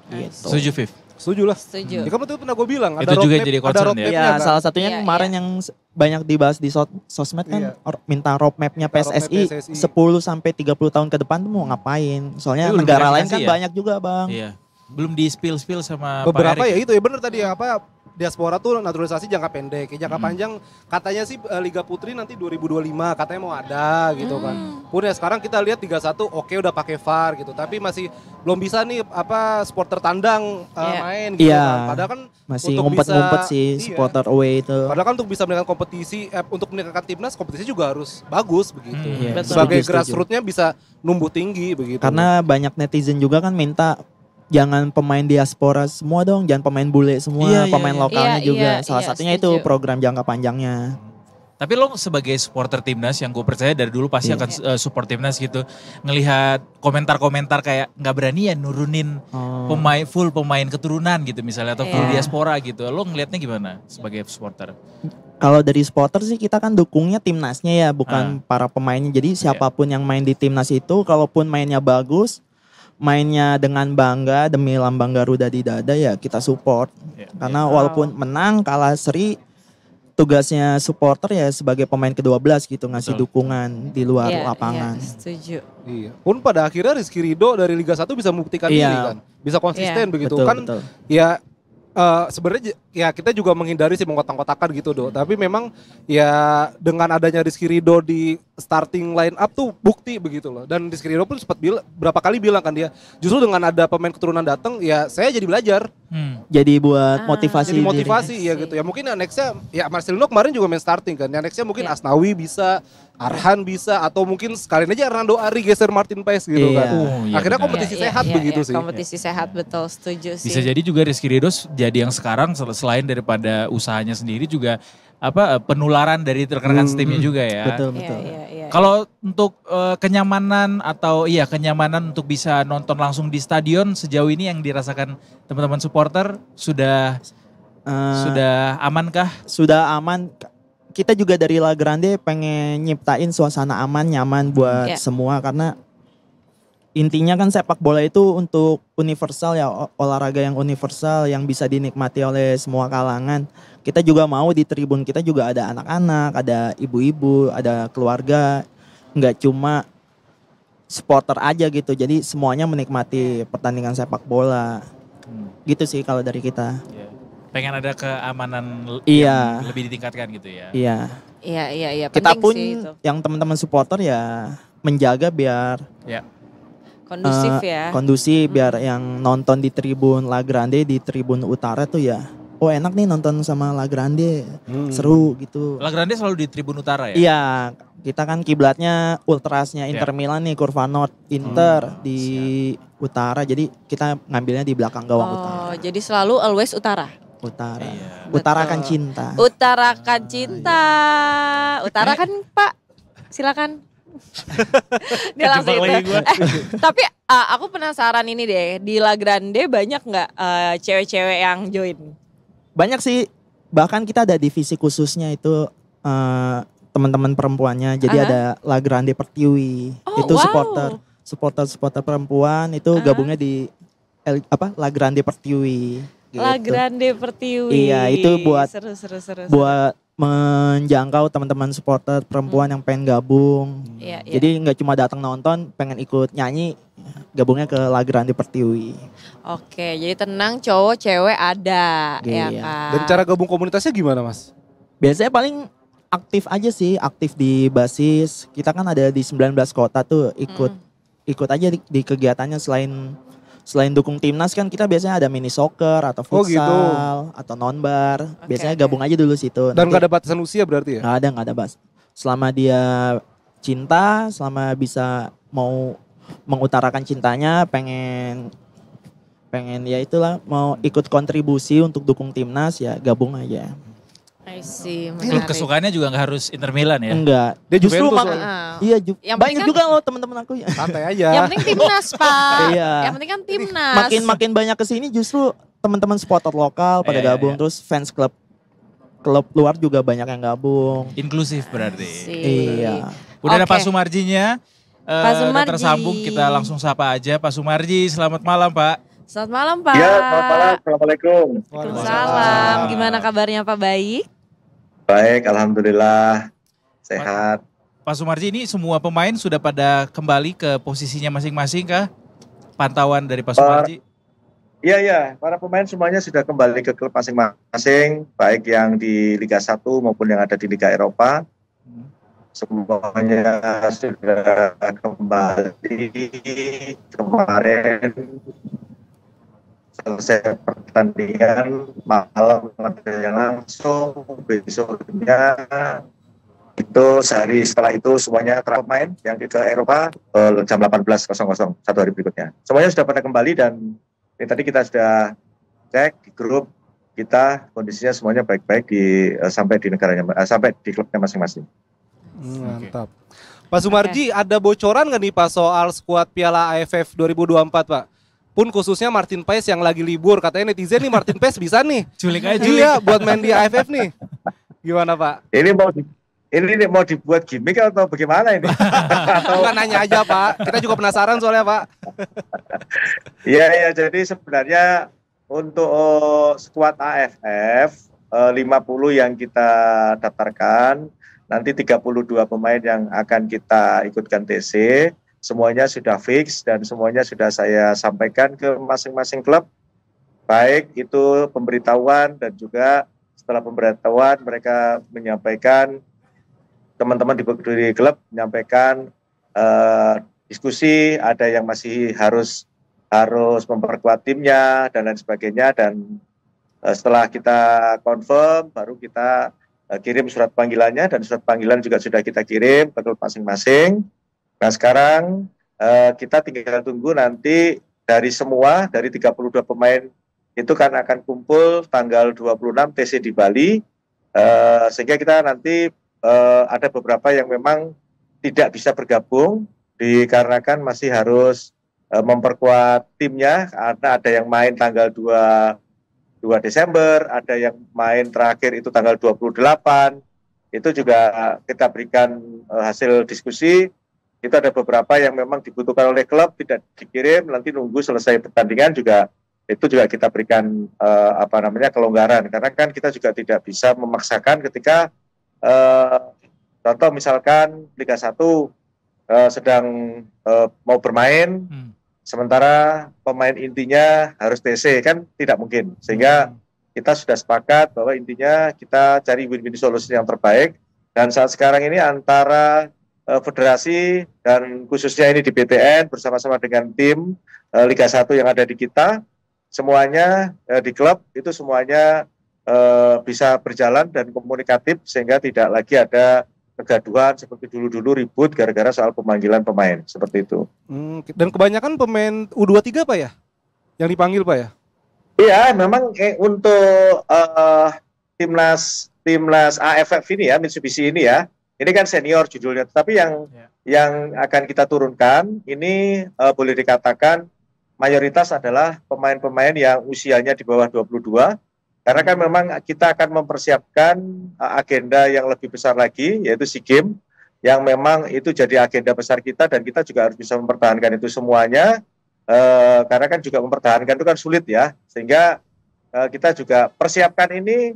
Speaker 5: Gitu.
Speaker 4: Setuju, Viv?
Speaker 1: Setuju lah.
Speaker 3: Setuju.
Speaker 1: Ya kan itu pernah gue bilang.
Speaker 4: Itu juga jadi concern ya?
Speaker 5: Ya, salah satunya
Speaker 3: Iya,
Speaker 5: kemarin
Speaker 3: iya.
Speaker 5: yang banyak dibahas di sosmed kan, minta roadmap-nya
Speaker 1: Minta roadmap
Speaker 5: PSSI,
Speaker 1: PSSI.
Speaker 5: 10 sampai 30 tahun ke depan tuh mau ngapain. Soalnya
Speaker 4: Itu belum
Speaker 5: negara lain
Speaker 4: direalisasi
Speaker 5: kan
Speaker 4: ya?
Speaker 5: banyak juga, Bang.
Speaker 4: Iya. Belum di spill sama
Speaker 1: Beberapa
Speaker 4: Pak
Speaker 1: ya
Speaker 4: Erik.
Speaker 1: itu ya bener tadi ya apa diaspora tuh naturalisasi jangka pendek. Ya, jangka panjang katanya sih Liga Putri nanti 2025 katanya mau ada gitu kan. Pun ya sekarang kita lihat 31 oke udah pakai VAR gitu. Tapi masih belum bisa nih apa supporter tandang main gitu
Speaker 5: Iya.
Speaker 1: kan. Padahal kan
Speaker 5: Masih
Speaker 1: untuk
Speaker 5: ngumpet-ngumpet
Speaker 1: bisa-
Speaker 5: sih
Speaker 1: iya.
Speaker 5: supporter away itu.
Speaker 1: Padahal kan untuk bisa meningkatkan kompetisi, untuk meningkatkan timnas kompetisi juga harus bagus begitu.
Speaker 5: Iya,
Speaker 1: Sebagai
Speaker 5: setuju.
Speaker 1: grassroots-nya bisa numbuh tinggi begitu.
Speaker 5: Karena banyak netizen juga kan minta jangan pemain diaspora semua dong, jangan pemain bule semua,
Speaker 4: Iya, iya,
Speaker 5: pemain
Speaker 4: iya.
Speaker 5: lokalnya
Speaker 3: Iya,
Speaker 5: juga.
Speaker 3: iya,
Speaker 5: Salah
Speaker 3: iya,
Speaker 5: satunya
Speaker 3: setuju.
Speaker 5: itu program jangka panjangnya.
Speaker 4: Tapi lo sebagai supporter timnas yang gue percaya dari dulu pasti
Speaker 5: Iya.
Speaker 4: akan support timnas gitu. Ngelihat komentar-komentar kayak nggak berani ya nurunin full pemain keturunan gitu misalnya atau full
Speaker 3: Iya.
Speaker 4: diaspora gitu. Lo ngelihatnya gimana sebagai supporter?
Speaker 5: Kalau dari supporter sih kita kan dukungnya timnasnya ya, bukan para pemainnya. Jadi siapapun yang main di timnas itu, kalaupun mainnya bagus, mainnya dengan bangga demi lambang Garuda di dada ya kita support.
Speaker 4: Iya.
Speaker 5: Karena walaupun menang, kalah, seri, tugasnya supporter ya sebagai pemain ke-12 gitu, ngasih
Speaker 4: Betul.
Speaker 5: dukungan di luar
Speaker 3: Iya,
Speaker 5: lapangan.
Speaker 3: iya, setuju.
Speaker 1: Iya. Pun pada akhirnya Rizky Ridho dari Liga 1 bisa membuktikan
Speaker 5: Iya.
Speaker 1: diri kan. Bisa konsisten begitu
Speaker 5: Betul,
Speaker 1: kan.
Speaker 5: betul.
Speaker 1: Ya sebenarnya ya kita juga menghindari sih mengkotak-kotakan gitu doh. Tapi memang ya dengan adanya Rizky Ridho di starting line up tuh bukti begitu loh. Dan Rizky Ridho pun sempat berapa kali bilang kan dia, justru dengan ada pemain keturunan datang ya saya jadi belajar.
Speaker 5: Jadi buat motivasi
Speaker 1: Jadi
Speaker 5: diri.
Speaker 1: motivasi ya gitu. Ya mungkin ya nextnya ya Marcelino kemarin juga main starting kan. Ya nextnya mungkin
Speaker 3: Iya.
Speaker 1: Asnawi bisa, Arhan bisa, atau mungkin sekalian aja Hernando Ari geser Martin Paes gitu
Speaker 5: Iya.
Speaker 1: kan.
Speaker 4: Iya,
Speaker 1: Akhirnya
Speaker 4: benar.
Speaker 1: kompetisi sehat begitu sih.
Speaker 3: Kompetisi sehat betul, setuju sih.
Speaker 4: Bisa jadi juga Rizky Ridho jadi yang sekarang selain daripada usahanya sendiri juga penularan dari rekan-rekan setimnya juga ya.
Speaker 5: Betul,
Speaker 3: Iya,
Speaker 5: betul.
Speaker 3: iya, iya.
Speaker 4: Kalau untuk kenyamanan atau kenyamanan untuk bisa nonton langsung di stadion sejauh ini yang dirasakan teman-teman supporter sudah amankah?
Speaker 5: Sudah aman. Kita juga dari La Grande pengen nyiptain suasana aman, nyaman buat
Speaker 3: Iya.
Speaker 5: semua karena intinya kan sepak bola itu untuk universal ya, olahraga yang universal yang bisa dinikmati oleh semua kalangan. Kita juga mau di tribun kita juga ada anak-anak, ada ibu-ibu, ada keluarga, nggak cuma supporter aja gitu. Jadi semuanya menikmati pertandingan sepak bola. Gitu sih kalau dari kita.
Speaker 4: Pengen ada keamanan
Speaker 5: Iya.
Speaker 4: yang lebih ditingkatkan gitu ya.
Speaker 5: Iya.
Speaker 3: Iya, iya, iya.
Speaker 5: Kita
Speaker 3: Penting
Speaker 5: pun
Speaker 3: sih itu.
Speaker 5: yang teman-teman supporter ya menjaga biar
Speaker 3: Kondusif ya.
Speaker 5: kondusif, biar yang nonton di tribun La Grande, di tribun utara tuh ya, oh enak nih nonton sama La Grande, seru gitu.
Speaker 4: La Grande selalu di Tribun Utara ya?
Speaker 5: Iya, kita kan kiblatnya ultrasnya Inter Milan nih, Curva Nord Inter di utara, jadi kita ngambilnya di belakang gawang utara.
Speaker 3: Oh, jadi selalu always utara.
Speaker 5: Utara,
Speaker 4: Iya.
Speaker 5: utarakan
Speaker 3: Betul.
Speaker 5: cinta.
Speaker 3: Utarakan cinta. Utarakan Pak. Silakan. Dia langsung
Speaker 4: Kejebak
Speaker 3: itu.
Speaker 4: lagi gua.
Speaker 3: Tapi aku penasaran ini deh, di La Grande banyak nggak cewek-cewek yang join?
Speaker 5: Banyak sih, bahkan kita ada divisi khususnya itu teman-teman perempuannya. Jadi
Speaker 3: Aha.
Speaker 5: ada La Grande Pertiwi,
Speaker 3: Oh,
Speaker 5: itu
Speaker 3: wow.
Speaker 5: supporter perempuan itu gabungnya di La Grande Pertiwi.
Speaker 3: La
Speaker 5: gitu.
Speaker 3: Grande Pertiwi.
Speaker 5: Iya, itu buat-
Speaker 3: seru.
Speaker 5: Buat menjangkau teman-teman supporter perempuan yang pengen gabung.
Speaker 3: Iya, iya.
Speaker 5: Jadi nggak cuma datang nonton, pengen ikut nyanyi, gabungnya ke La Grande Pertiwi.
Speaker 3: Oke, jadi tenang cowok cewek ada ya
Speaker 5: Iya.
Speaker 3: kan.
Speaker 1: Dan cara gabung komunitasnya gimana Mas?
Speaker 5: Biasanya paling aktif aja sih, aktif di basis. Kita kan ada di 19 kota tuh, ikut aja di kegiatannya selain dukung timnas kan kita biasanya ada mini soccer atau
Speaker 1: Oh,
Speaker 5: futsal
Speaker 1: gitu.
Speaker 5: atau nonbar. Biasanya
Speaker 3: oke.
Speaker 5: gabung aja dulu situ.
Speaker 1: Dan
Speaker 5: Nanti-
Speaker 1: nggak ada batasan usia berarti ya?
Speaker 5: nggak ada Bas. Selama dia cinta, selama bisa mau mengutarakan cintanya, pengen ya itulah mau ikut kontribusi untuk dukung timnas ya gabung aja.
Speaker 3: I see,
Speaker 4: Klub
Speaker 3: menarik.
Speaker 4: kesukaannya juga nggak harus Inter Milan ya?
Speaker 5: Enggak.
Speaker 1: Dia
Speaker 5: Justru
Speaker 1: Juventus
Speaker 5: mak-
Speaker 1: soalnya.
Speaker 5: iya
Speaker 3: Yang penting
Speaker 5: banyak
Speaker 3: kan-
Speaker 5: juga loh teman-teman aku ya.
Speaker 1: Santai aja.
Speaker 3: Yang penting timnas Pak.
Speaker 5: Iya.
Speaker 3: Yang penting kan timnas.
Speaker 5: Makin banyak kesini justru teman-teman supporter lokal pada
Speaker 4: Iya,
Speaker 5: gabung,
Speaker 4: iya.
Speaker 5: terus fans klub luar juga banyak yang gabung.
Speaker 4: Inklusif berarti.
Speaker 5: Iya.
Speaker 4: Udah ada
Speaker 3: Oke.
Speaker 4: Pak Sumarjinya.
Speaker 3: Pak
Speaker 4: Udah
Speaker 3: Sumarji.
Speaker 4: tersambung, kita langsung sapa aja. Pak Sumarji, selamat malam Pak.
Speaker 3: Selamat malam Pak.
Speaker 2: Ya, selamat malam. Assalamualaikum.
Speaker 3: Waalaikumsalam. Gimana kabarnya Pak? Baik?
Speaker 2: Baik, alhamdulillah. Sehat.
Speaker 4: Pak Sumarji, ini semua pemain sudah pada kembali ke posisinya masing-masing kah? Pantauan dari Pak Sumarji?
Speaker 2: Iya, iya. Para pemain semuanya sudah kembali ke klub masing-masing, baik yang di Liga 1 maupun yang ada di Liga Eropa. Semuanya sudah kembali kemarin. Selesai pertandingan, malam ada yang langsung, besoknya itu sehari setelah itu semuanya pemain yang di Eropa jam 18.00 satu hari berikutnya. Semuanya sudah pada kembali dan ini tadi kita sudah cek di grup kita kondisinya semuanya baik-baik sampai di negaranya sampai di klubnya masing-masing.
Speaker 1: Mantap. Pak Sumarji, ada bocoran nggak nih Pak soal skuad Piala AFF 2024 Pak? Pun khususnya Martin Paes yang lagi libur, katanya netizen nih Martin Paes bisa nih.
Speaker 4: Culik aja.
Speaker 1: Iya, buat main di AFF nih. Gimana Pak?
Speaker 2: Ini mau dibuat gimmick atau bagaimana ini?
Speaker 1: Bukan nanya aja Pak, kita juga penasaran soalnya Pak.
Speaker 2: Iya, jadi sebenarnya untuk skuad AFF 50 yang kita daftarkan, nanti 32 pemain yang akan kita ikutkan TC, semuanya sudah fix dan semuanya sudah saya sampaikan ke masing-masing klub. Baik itu pemberitahuan dan juga setelah pemberitahuan mereka menyampaikan, teman-teman di klub menyampaikan diskusi, ada yang masih harus memperkuat timnya dan lain sebagainya, dan setelah kita confirm baru kita kirim surat panggilannya, dan surat panggilan juga sudah kita kirim ke klub masing-masing. Nah sekarang kita tinggal tunggu nanti dari 32 pemain itu kan akan kumpul tanggal 26 TC di Bali, sehingga kita nanti ada beberapa yang memang tidak bisa bergabung dikarenakan masih harus memperkuat timnya, karena ada yang main tanggal 2 Desember, ada yang main terakhir itu tanggal 28, itu juga kita berikan hasil diskusi. Itu ada beberapa yang memang dibutuhkan oleh klub, tidak dikirim, nanti nunggu selesai pertandingan juga, itu juga kita berikan kelonggaran, karena kan kita juga tidak bisa memaksakan ketika contoh misalkan Liga 1 sedang mau bermain, sementara pemain intinya harus TC, kan tidak mungkin, sehingga kita sudah sepakat bahwa intinya kita cari win-win solusi yang terbaik, dan saat sekarang ini antara federasi dan khususnya ini di BTN bersama-sama dengan tim Liga 1 yang ada di kita, semuanya di klub itu semuanya bisa berjalan dan komunikatif, sehingga tidak lagi ada kegaduhan seperti dulu-dulu ribut gara-gara soal pemanggilan pemain seperti itu.
Speaker 1: Dan kebanyakan pemain U23 Pak ya? Yang dipanggil Pak ya?
Speaker 2: Iya, memang untuk timnas AFF ini ya, Mitsubishi ini ya, ini kan senior judulnya, tapi yang akan kita turunkan ini boleh dikatakan mayoritas adalah pemain-pemain yang usianya di bawah 22, karena kan memang kita akan mempersiapkan agenda yang lebih besar lagi, yaitu SEA Games, yang memang itu jadi agenda besar kita, dan kita juga harus bisa mempertahankan itu semuanya, karena kan juga mempertahankan itu kan sulit ya, sehingga kita juga persiapkan ini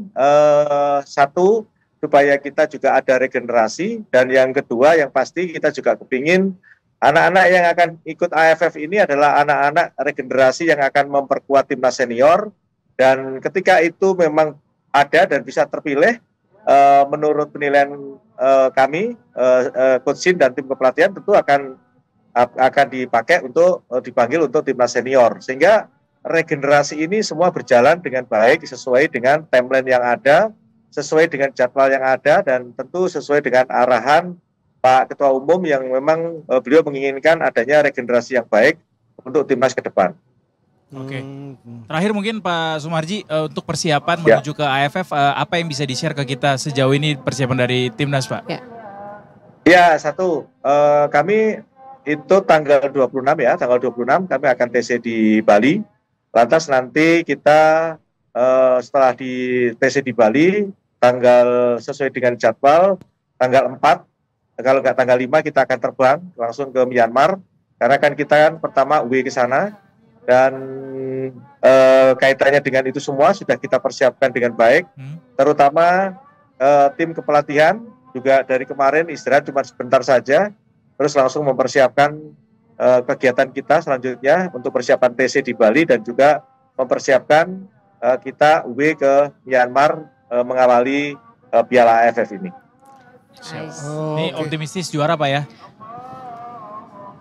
Speaker 2: satu, supaya kita juga ada regenerasi, dan yang kedua yang pasti kita juga kepingin anak-anak yang akan ikut AFF ini adalah anak-anak regenerasi yang akan memperkuat timnas senior, dan ketika itu memang ada dan bisa terpilih menurut penilaian kami, Coach Shin dan tim kepelatihan tentu akan dipakai untuk dipanggil untuk timnas senior, sehingga regenerasi ini semua berjalan dengan baik sesuai dengan timeline yang ada, sesuai dengan jadwal yang ada, dan tentu sesuai dengan arahan Pak Ketua Umum yang memang beliau menginginkan adanya regenerasi yang baik untuk timnas ke depan.
Speaker 4: Oke. Terakhir mungkin Pak Sumarji, untuk persiapan menuju ke AFF, apa yang bisa di-share ke kita sejauh ini persiapan dari timnas Pak?
Speaker 2: Ya, satu, kami itu tanggal 26 ya, tanggal 26 kami akan TC di Bali. Lantas nanti kita setelah di TC di Bali, tanggal sesuai dengan jadwal, tanggal 4, kalau nggak tanggal 5 kita akan terbang langsung ke Myanmar. Karena kan kita kan pertama UE ke sana, dan kaitannya dengan itu semua sudah kita persiapkan dengan baik, terutama tim kepelatihan juga dari kemarin istirahat cuma sebentar saja, terus langsung mempersiapkan kegiatan kita selanjutnya untuk persiapan TC di Bali dan juga mempersiapkan kita UE ke Myanmar mengawali Piala AFF ini.
Speaker 4: Ini optimistis juara Pak ya?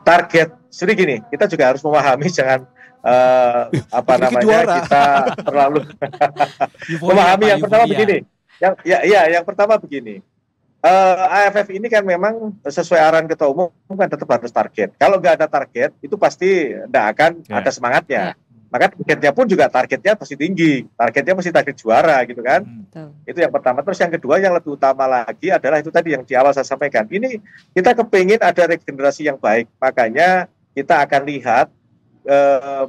Speaker 2: Target, jadi gini, kita juga harus memahami jangan kita terlalu memahami. Yang pertama begini, yang pertama begini. AFF ini kan memang sesuai arahan Ketua Umum kan tetap harus target. Kalau nggak ada target, itu pasti tidak akan ada semangatnya. Maka targetnya pun juga targetnya pasti tinggi. Targetnya pasti target juara gitu kan. Itu yang pertama. Terus yang kedua yang lebih utama lagi adalah itu tadi yang di awal saya sampaikan. Ini kita kepingin ada regenerasi yang baik. Makanya kita akan lihat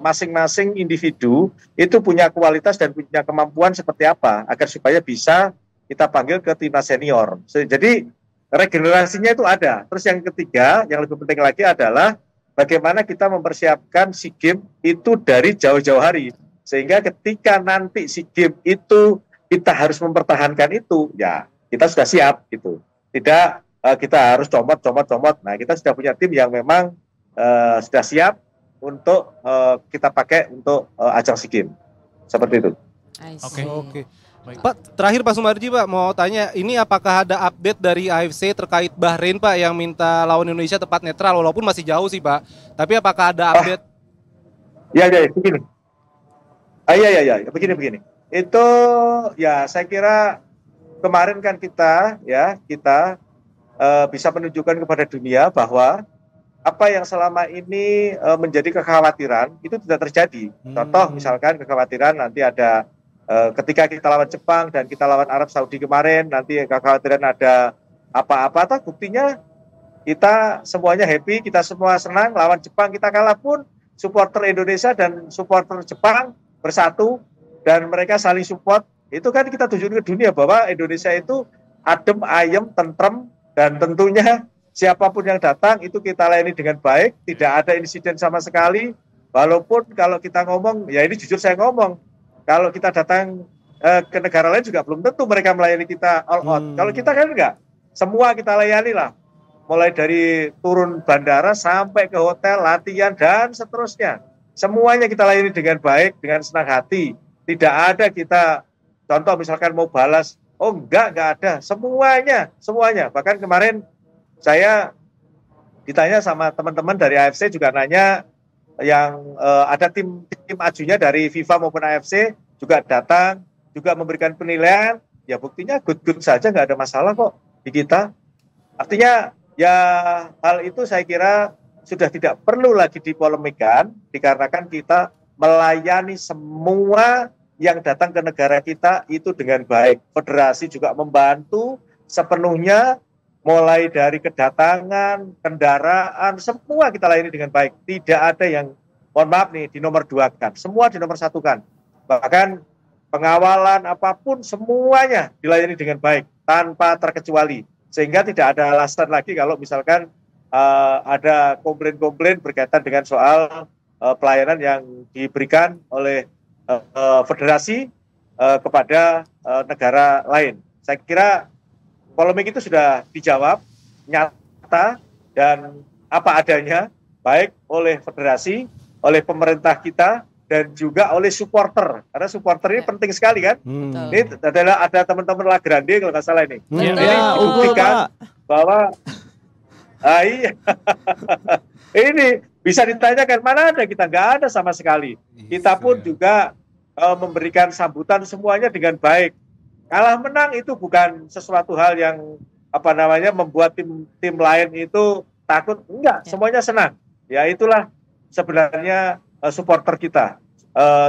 Speaker 2: masing-masing individu itu punya kualitas dan punya kemampuan seperti apa agar supaya bisa kita panggil ke timnas senior. Jadi regenerasinya itu ada. Terus yang ketiga, yang lebih penting lagi adalah bagaimana kita mempersiapkan SEA Games itu dari jauh-jauh hari. Sehingga ketika nanti SEA Games itu kita harus mempertahankan itu, ya kita sudah siap gitu. Tidak kita harus comot. Nah, kita sudah punya tim yang memang sudah siap untuk kita pakai untuk ajang SEA Games. Seperti itu.
Speaker 1: Oke. Pak, terakhir Pak Sumarji Pak, mau tanya, ini apakah ada update dari AFC terkait Bahrain Pak yang minta lawan Indonesia tepat netral, walaupun masih jauh sih Pak, tapi apakah ada update?
Speaker 2: Ya, begini. Begini. Itu ya saya kira kemarin kan kita bisa menunjukkan kepada dunia bahwa apa yang selama ini menjadi kekhawatiran itu tidak terjadi. Contoh misalkan kekhawatiran nanti ada ketika kita lawan Jepang dan kita lawan Arab Saudi kemarin, nanti kekhawatiran ada apa-apa, buktinya kita semuanya happy, kita semua senang. Lawan Jepang kita kalah pun supporter Indonesia dan supporter Jepang bersatu dan mereka saling support. Itu kan kita tunjukin ke dunia bahwa Indonesia itu adem, ayem, tentrem, dan tentunya siapapun yang datang itu kita layani dengan baik, tidak ada insiden sama sekali. Walaupun kalau kita ngomong, ya ini jujur saya ngomong, kalau kita datang ke negara lain juga belum tentu mereka melayani kita all out. Kalau kita kan enggak, semua kita layani lah. Mulai dari turun bandara sampai ke hotel, latihan, dan seterusnya. Semuanya kita layani dengan baik, dengan senang hati. Tidak ada kita, contoh misalkan mau balas, oh enggak ada. Semuanya. Bahkan kemarin saya ditanya sama teman-teman dari AFC juga nanya, yang ada tim ajunya dari FIFA maupun AFC juga datang, juga memberikan penilaian, ya buktinya good saja, nggak ada masalah kok di kita. Artinya ya hal itu saya kira sudah tidak perlu lagi dipolemikan, dikarenakan kita melayani semua yang datang ke negara kita itu dengan baik. Federasi juga membantu sepenuhnya, mulai dari kedatangan, kendaraan, semua kita layani dengan baik. Tidak ada yang, mohon maaf nih, di nomor 2-kan. Semua di nomor 1-kan. Bahkan pengawalan apapun semuanya dilayani dengan baik, tanpa terkecuali. Sehingga tidak ada alasan lagi kalau misalkan ada komplain-komplain berkaitan dengan soal pelayanan yang diberikan oleh federasi kepada negara lain. Saya kira polemik itu sudah dijawab nyata dan apa adanya, baik oleh federasi, oleh pemerintah kita, dan juga oleh supporter. Karena supporter ini penting sekali kan. Ini adalah ada teman-teman La Grande kalau nggak salah ini. Ini dibuktikan bahwa ini bisa ditanyakan mana ada, kita nggak ada sama sekali. Kita pun juga memberikan sambutan semuanya dengan baik. Kalah menang itu bukan sesuatu hal yang membuat tim lain itu takut, enggak, semuanya senang. Ya itulah sebenarnya supporter kita,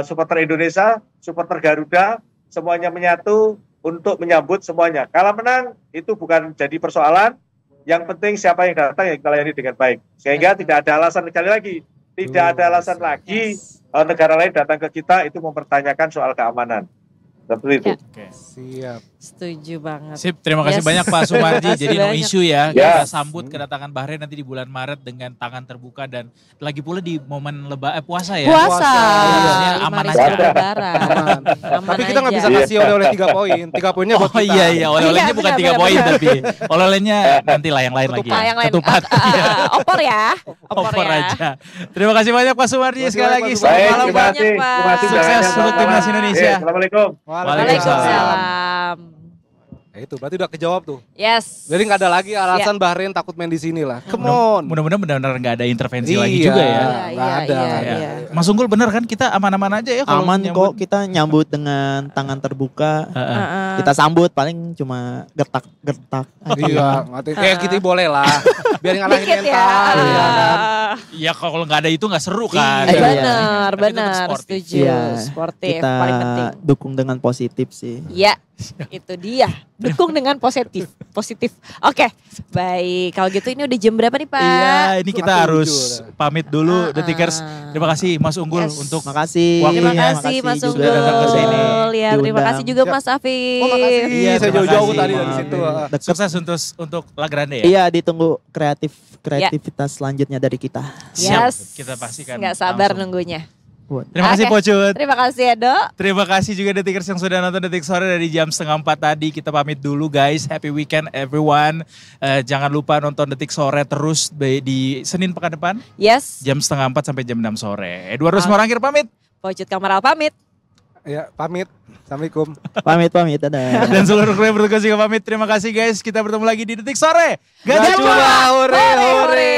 Speaker 2: supporter Indonesia, supporter Garuda, semuanya menyatu untuk menyambut semuanya. Kalah menang itu bukan jadi persoalan, yang penting siapa yang datang yang kita layani dengan baik. Sehingga tidak ada alasan sekali lagi, tidak ada alasan lagi negara lain datang ke kita itu mempertanyakan soal keamanan. Seperti itu.
Speaker 4: Oke.
Speaker 1: Siap.
Speaker 3: Setuju banget.
Speaker 4: Sip, terima kasih
Speaker 3: Yes.
Speaker 4: banyak Pak Sumarji.
Speaker 3: Terima kasih
Speaker 4: Jadi no
Speaker 3: banyak.
Speaker 4: issue ya.
Speaker 2: Ya.
Speaker 4: Kita sambut kedatangan Bahrain nanti di bulan Maret dengan tangan terbuka dan lagi pula di momen puasa ya.
Speaker 3: Puasa.
Speaker 4: Harusnya
Speaker 3: Lima
Speaker 4: aman
Speaker 3: hari
Speaker 4: aja.
Speaker 3: sebelum Lebaran.
Speaker 1: Aman.
Speaker 3: Aman
Speaker 1: Tapi kita nggak bisa
Speaker 3: aja.
Speaker 1: kasih oleh-oleh 3 poin. 3 poinnya buat
Speaker 4: Oh
Speaker 1: kita.
Speaker 4: iya, oleh-olehnya
Speaker 3: Iya,
Speaker 4: bukan 3
Speaker 3: benar,
Speaker 4: poin
Speaker 3: benar.
Speaker 4: tapi oleh-olehnya nanti lah yang lain lagi.
Speaker 3: Ketupat
Speaker 4: Ya.
Speaker 3: yang lain.
Speaker 4: Ketupat. Iya.
Speaker 3: Opor ya.
Speaker 4: Opor
Speaker 3: ya.
Speaker 4: aja. Terima kasih banyak Pak Sumarji
Speaker 1: Terima kasih
Speaker 4: sekali
Speaker 1: banyak,
Speaker 4: lagi.
Speaker 1: Pak
Speaker 4: Selamat
Speaker 2: Baik,
Speaker 4: malam
Speaker 2: terima
Speaker 4: Pak.
Speaker 2: kasih.
Speaker 3: Pak.
Speaker 2: Terima kasih.
Speaker 4: Sukses
Speaker 2: Jangan
Speaker 4: untuk
Speaker 2: lupa.
Speaker 4: timnas Indonesia.
Speaker 2: Assalamualaikum.
Speaker 3: Waalaikumsalam.
Speaker 1: Ya itu berarti udah kejawab tuh.
Speaker 3: Yes.
Speaker 1: Jadi nggak ada lagi alasan Bahrain takut main di sini lah. Come on.
Speaker 4: Mudah-mudahan benar-benar nggak ada intervensi lagi
Speaker 1: Iya.
Speaker 4: juga ya.
Speaker 3: Iya,
Speaker 1: Nggak ada.
Speaker 3: iya.
Speaker 4: Ya. Mas Unggul bener kan kita aman-aman aja ya kalau
Speaker 5: Aman
Speaker 4: nyambut?
Speaker 5: kok, kita nyambut dengan tangan terbuka.
Speaker 4: Heeh.
Speaker 3: Heeh.
Speaker 5: Kita sambut paling cuma gertak-gertak.
Speaker 1: Iya, ngerti. Kayak gitu boleh lah. Biar ngalahin
Speaker 3: Dikit ya.
Speaker 1: mental. Ya kan?
Speaker 4: Ya kalau nggak ada itu nggak seru kan.
Speaker 5: Iya.
Speaker 3: Benar,
Speaker 4: Tapi tetap
Speaker 3: benar.
Speaker 4: sportif.
Speaker 3: Setuju.
Speaker 5: Iya,
Speaker 3: Sportif
Speaker 5: Kita
Speaker 3: paling penting.
Speaker 5: dukung dengan positif sih.
Speaker 3: Ya, itu dia. Dukung dengan positif. Positif. Oke, baik. Kalau gitu ini udah jam berapa nih Pak?
Speaker 4: Iya, ini kita
Speaker 1: Setengah
Speaker 4: harus
Speaker 1: 7
Speaker 4: pamit dulu Detikers. Terima kasih Mas Unggul
Speaker 3: Yes.
Speaker 4: untuk
Speaker 5: Makasih.
Speaker 3: Terima
Speaker 4: Waktunya.
Speaker 3: kasih Mas
Speaker 5: juga
Speaker 3: Unggul.
Speaker 4: datang ke sini.
Speaker 3: Ya, terima kasih juga Mas Afif.
Speaker 1: Oh makasih.
Speaker 4: Iya,
Speaker 1: Saya
Speaker 4: terima
Speaker 1: jauh-jauh
Speaker 4: kasih.
Speaker 1: tadi dari situ.
Speaker 5: Deket.
Speaker 4: sukses untuk La Grande ya.
Speaker 5: Iya, ditunggu kreativitas selanjutnya dari kita.
Speaker 4: Siap.
Speaker 3: Yes.
Speaker 4: Kita pastikan
Speaker 3: Nggak sabar
Speaker 4: langsung.
Speaker 3: nunggunya.
Speaker 4: Terima kasih
Speaker 3: Oke.
Speaker 4: Pocut.
Speaker 3: Terima kasih Edo.
Speaker 4: Terima kasih juga Detikers yang sudah nonton Detik Sore dari jam 3:30 tadi. Kita pamit dulu guys. Happy weekend everyone. Jangan lupa nonton Detik Sore terus di Senin pekan depan.
Speaker 3: Yes.
Speaker 4: Jam 3:30 sampai jam 6 sore. Edwardus
Speaker 3: Oke.
Speaker 4: Morangkir pamit.
Speaker 3: Pocut Kamaral pamit.
Speaker 1: Ya, pamit. Assalamualaikum.
Speaker 5: Pamit, dadah.
Speaker 4: Dan seluruh kru yang bertugas juga pamit. Terima kasih guys. Kita bertemu lagi di Detik Sore.
Speaker 1: Gak
Speaker 4: Gajah
Speaker 1: cuma
Speaker 4: Mada.
Speaker 1: hore hore.